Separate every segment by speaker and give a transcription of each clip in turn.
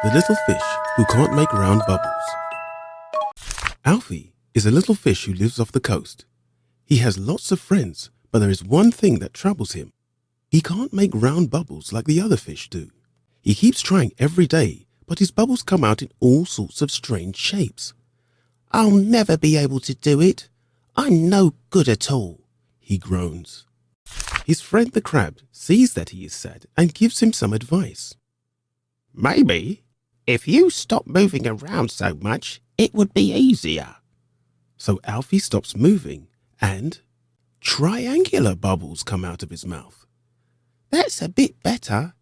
Speaker 1: The little fish who can't make round bubbles. Alfie is a little fish who lives off the coast. He has lots of friends, but there is one thing that troubles him. He can't make round bubbles like the other fish do. He keeps trying every day, but his bubbles come out in all sorts of strange shapes.
Speaker 2: "I'll never be able to do it. I'm no good at all," he groans.
Speaker 1: His friend the crab sees that he is sad and gives him some advice.
Speaker 2: "Maybe, if you stop moving around so much, it would be easier."
Speaker 1: So Alfie stops moving and triangular bubbles come out of his mouth.
Speaker 2: "That's a bit better,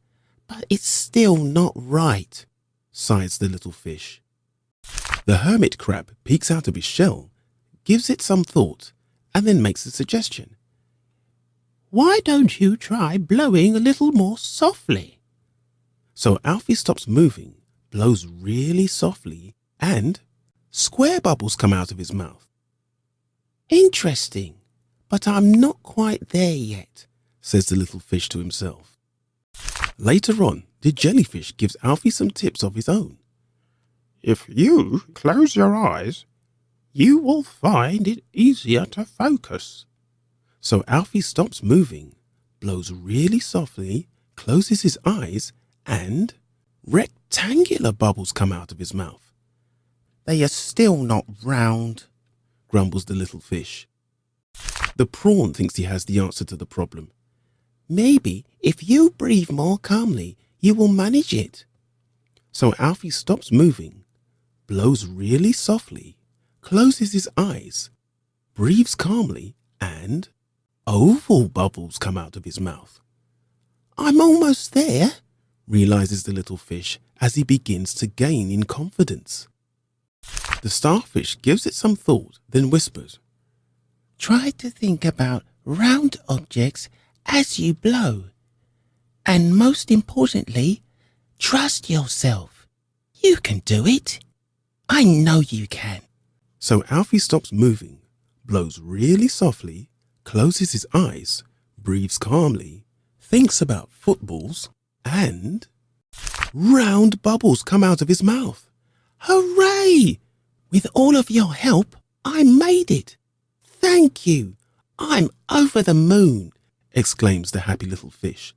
Speaker 2: but it's still not right,"
Speaker 1: sighs the little fish. The hermit crab peeks out of his shell, gives it some thought, and then makes a suggestion.
Speaker 2: "Why don't you try blowing a little more softly?"
Speaker 1: So Alfie stops moving, blows really softly, and square bubbles come out of his mouth.
Speaker 2: "Interesting, but I'm not quite there yet,"
Speaker 1: says the little fish to himself. Later on, the jellyfish gives Alfie some tips of his own.
Speaker 2: "If you close your eyes, you will find it easier to focus."
Speaker 1: So Alfie stops moving, blows really softly, closes his eyes, and rectangular bubbles come out of his mouth.
Speaker 2: "They are still not round,"
Speaker 1: grumbles the little fish. The prawn thinks he has the answer to the problem.
Speaker 2: "Maybe if you breathe more calmly, you will manage it."
Speaker 1: So Alfie stops moving, blows really softly, closes his eyes, breathes calmly, and oval bubbles come out of his mouth.
Speaker 2: "I'm almost there,"
Speaker 1: realizes the little fish as he begins to gain in confidence. The starfish gives it some thought, then whispers,
Speaker 2: "Try to think about round objects as you blow. And most importantly, trust yourself. You can do it. I know you can."
Speaker 1: So Alfie stops moving, blows really softly, closes his eyes, breathes calmly, thinks about footballs, and round bubbles come out of his mouth.
Speaker 2: "Hooray! With all of your help, I made it. Thank you. I'm over the moon,"
Speaker 1: exclaims the happy little fish.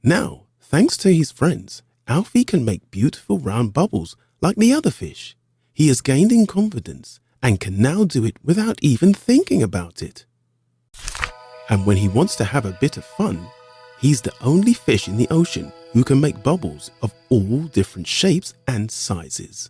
Speaker 1: Now, thanks to his friends, Alfie can make beautiful round bubbles like the other fish. He has gained in confidence and can now do it without even thinking about it. And when he wants to have a bit of fun, he's the only fish in the ocean who can make bubbles of all different shapes and sizes.